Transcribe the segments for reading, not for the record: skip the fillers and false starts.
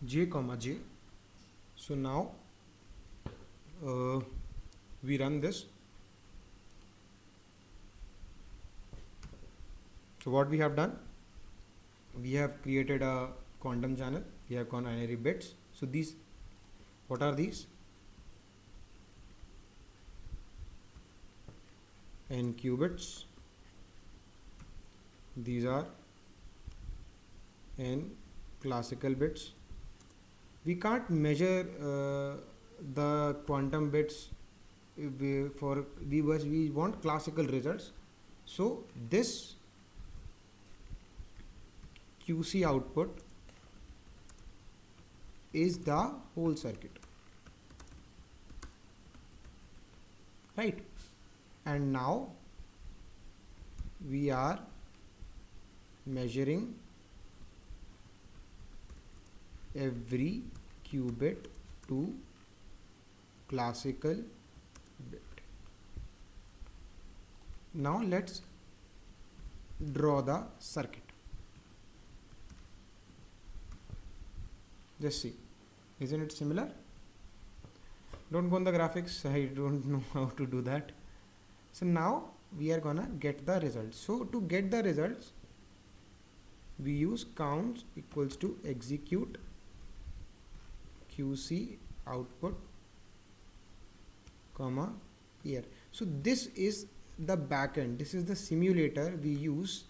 j comma j. So now we run this. So what we have done, we have created a quantum channel. We have binary bits. So these, what are these? N qubits. These are n classical bits. We can't measure the quantum bits we want classical results. So this QC output is the whole circuit, right? And now we are measuring every qubit to classical bit. Now let's draw the circuit. Just see, isn't it similar? Don't go on the graphics, I don't know how to do that. So now we are gonna get the results. So to get the results, we use counts equals to execute QC output comma here. So this is the backend. This is the simulator we use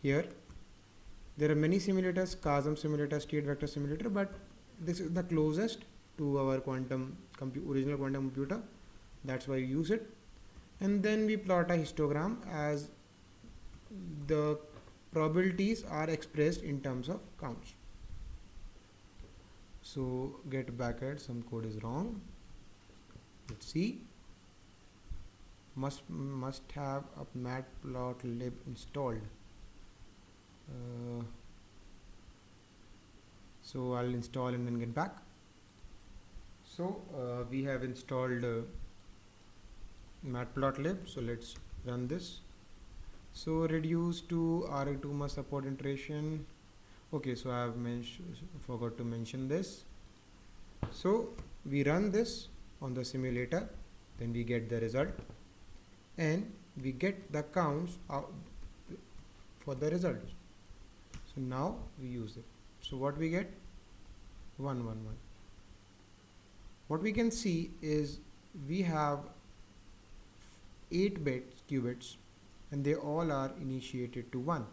here. There are many simulators, QASM simulator, state vector simulator, but this is the closest to our original quantum computer. That's why we use it. And then we plot a histogram as the probabilities are expressed in terms of counts. So get back at some code is wrong. Let's see. Must have a matplotlib installed. So I'll install and then get back. So we have installed matplotlib. So let's run this. So reduce to RA2 must support iteration. Okay, so I have forgot to mention this. So we run this on the simulator, then we get the result, and we get the counts out for the result. So now we use it. So what we get? 1 1 1. What we can see is we have 8 qubits, and they all are initiated to 1,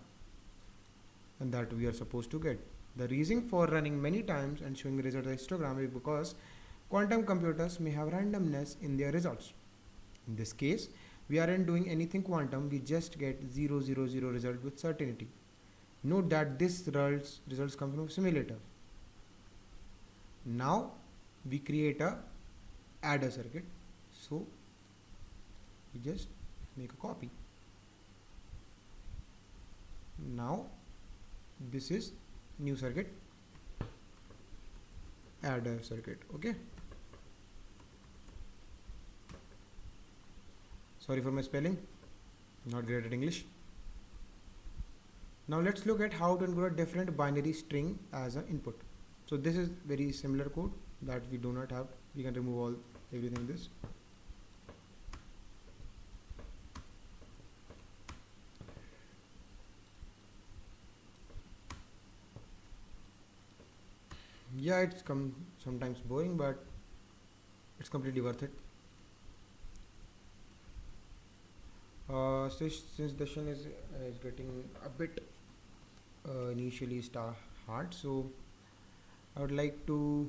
and that we are supposed to get. The reason for running many times and showing result of histogram is because quantum computers may have randomness in their results. In this case, we aren't doing anything quantum, we just get 0 0 0 result with certainty. Note that this results come from simulator. Now we create a adder circuit. So we just make a copy. Now this is new circuit, adder circuit. Okay, sorry for my spelling, not great at English. Now let's look at how to encode a different binary string as an input. So this is very similar code that we do not have. We can remove everything this. Yeah, it's sometimes boring, but it's completely worth it. Since the session is getting a bit initially hard, so I would like to,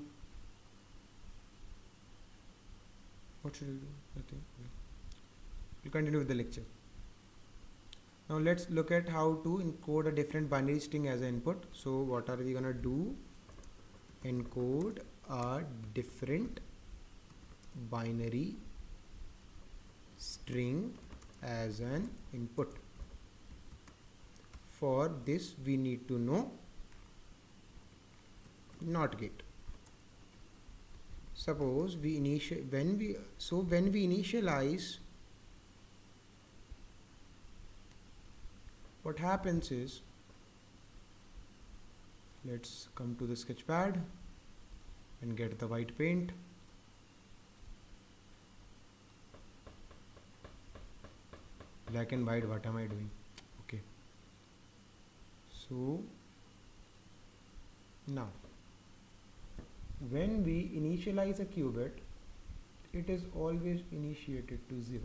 what should we do? Nothing. We'll continue with the lecture. Now let's look at how to encode a different binary string as an input. So what are we gonna do? Encode a different binary string as an input. For this we need to know NOT gate. Suppose we when we initialize, what happens is Let's come to the sketchpad and get the white paint. Black and white, what am I doing? Okay. So now when we initialize a qubit, it is always initiated to 0.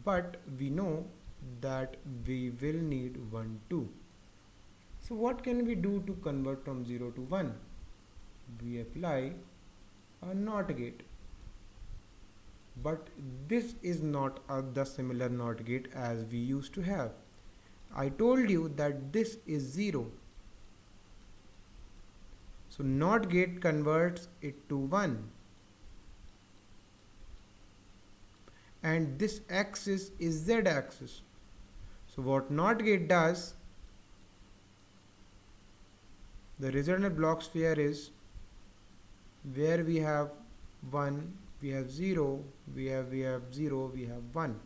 But we know that we will need 1, 2. So what can we do to convert from 0 to 1? We apply a NOT gate. But this is not the similar NOT gate as we used to have. I told you that this is 0. So NOT gate converts it to 1. And this axis is Z axis. So what NOT gate does, the resultant block sphere is where we have 1, we have 0, we have 0, we have 1.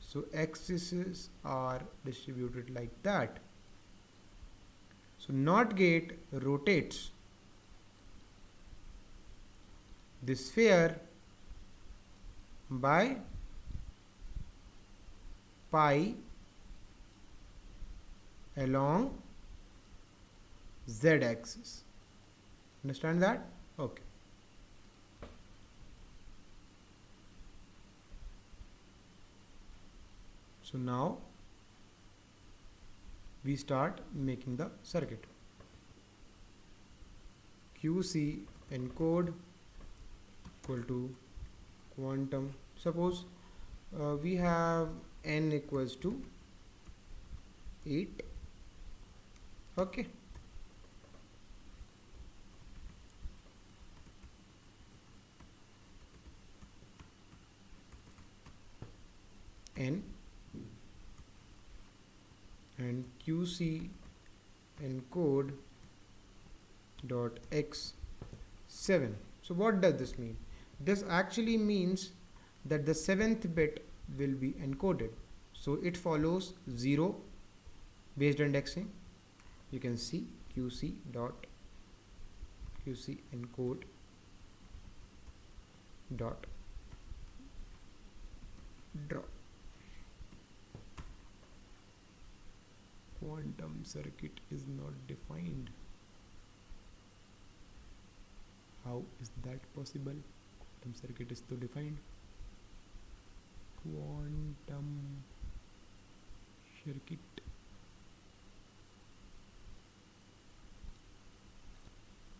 So axes are distributed like that. So NOT gate rotates this sphere by pi along Z axis. Understand that? Okay. So now we start making the circuit. QC encode equal to quantum. Suppose we have n equals to 8. Okay. N and QC encode dot x 7. So what does this mean? This actually means that the 7th bit will be encoded. So it follows 0 based indexing. You can see QC encode dot draw. Quantum circuit is not defined. How is that possible? Quantum circuit is still defined. Quantum circuit.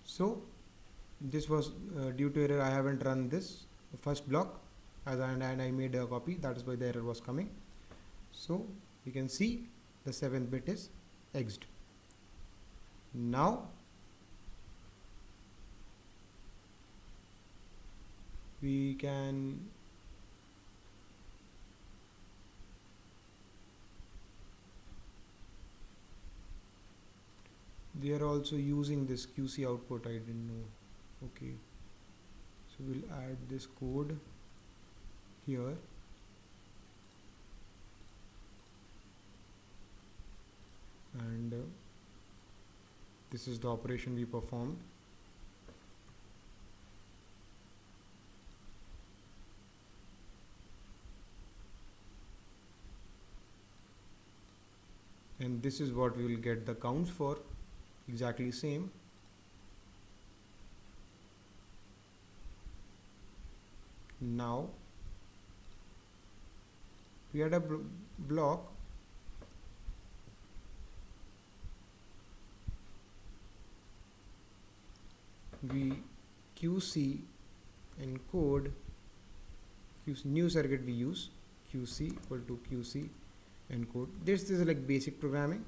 So this was due to error. I haven't run this first block and I made a copy. That is why the error was coming. So you can see the 7th bit is xed. Now we can they are also using this QC output. I didn't know. Okay, so we'll add this code here. And this is the operation we performed. And this is what we will get the counts for, exactly same. Now we had a block we QC encode QC new circuit we use QC equal to QC encode. This is like basic programming.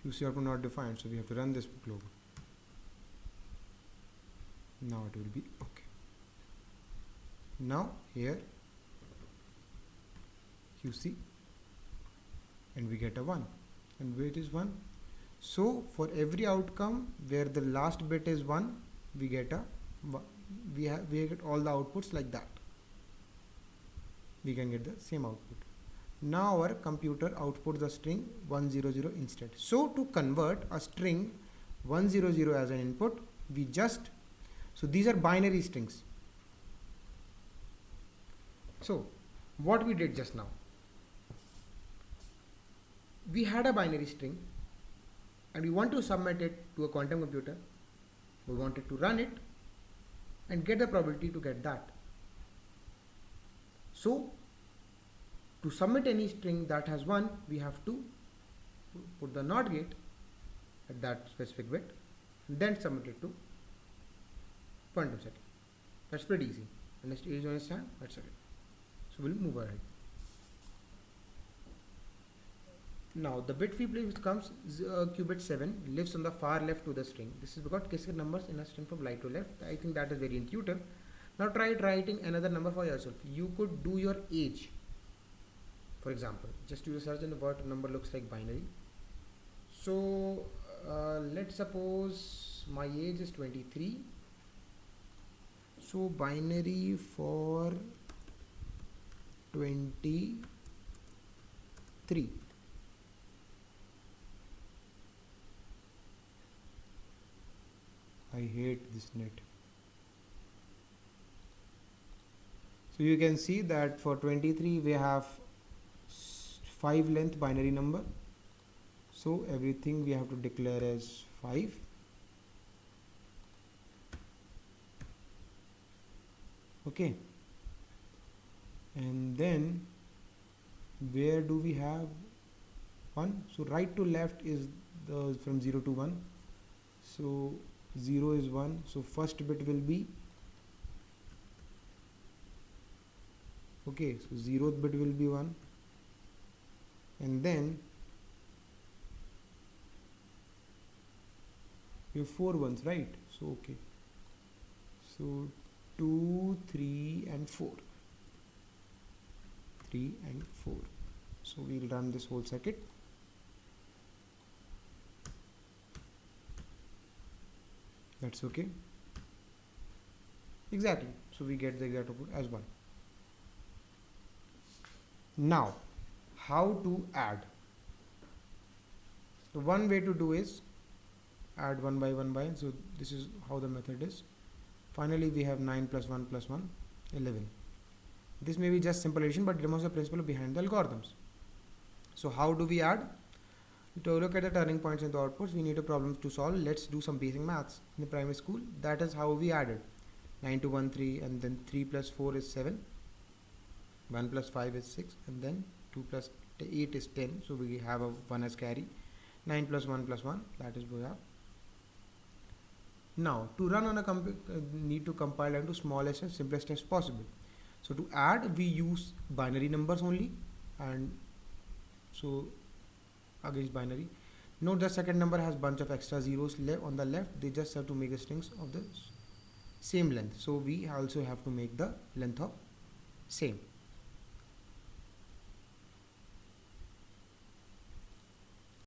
QC output not defined, so we have to run this global. Now it will be okay. Now here QC and we get a 1, and weight is 1. So for every outcome where the last bit is 1, we get a we get all the outputs like that. we can get the same output. Now our computer outputs the string 100 instead. So to convert a string 100 as an input, so these are binary strings. So what we did just now, we had a binary string and we want to submit it to a quantum computer. We wanted to run it and get the probability to get that. So to submit any string that has 1, we have to put the NOT gate at that specific bit and then submit it to quantum setting. That's pretty easy. Understand? That's okay. So we'll move ahead. Now the bit we play comes qubit 7 lives on the far left to the string. This is because cascade numbers in a string from right to left. I think that is very intuitive. Now try writing another number for yourself. You could do your age. For example, just use a search and what number looks like binary. So let's suppose my age is 23. So binary for 23. I hate this net. So you can see that for 23 we have 5 length binary number. So everything we have to declare as 5. Okay. And then where do we have 1? So right to left is the from 0 to 1. So 0 is 1. So first bit will be, okay, so 0th bit will be 1. And then you have 4 ones, right? So okay. So 2, 3 and 4. 3 and 4. So we'll run this whole circuit. That's okay. Exactly. So we get the exact output as 1. Now, how to add? So one way to do is add 1 by 1 by. So this is how the method is. Finally, we have 9 plus 1 plus 1, 11. This may be just simple addition, but it demonstrates the principle behind the algorithms. So how do we add? To look at the turning points in the outputs, we need a problem to solve. Let's do some basic maths in the primary school. That is how we added. 9 to 1, 3, and then 3 plus 4 is 7. 1 plus 5 is 6, and then 2 plus 8 is 10. So we have a 1 as carry. 9 plus 1 plus 1, that is we have. Now, to run on a need to compile into smallest and simplest as possible. So to add, we use binary numbers only, and so against binary. Note the second number has bunch of extra zeros on the left. They just have to make the strings of the same length. So we also have to make the length of same.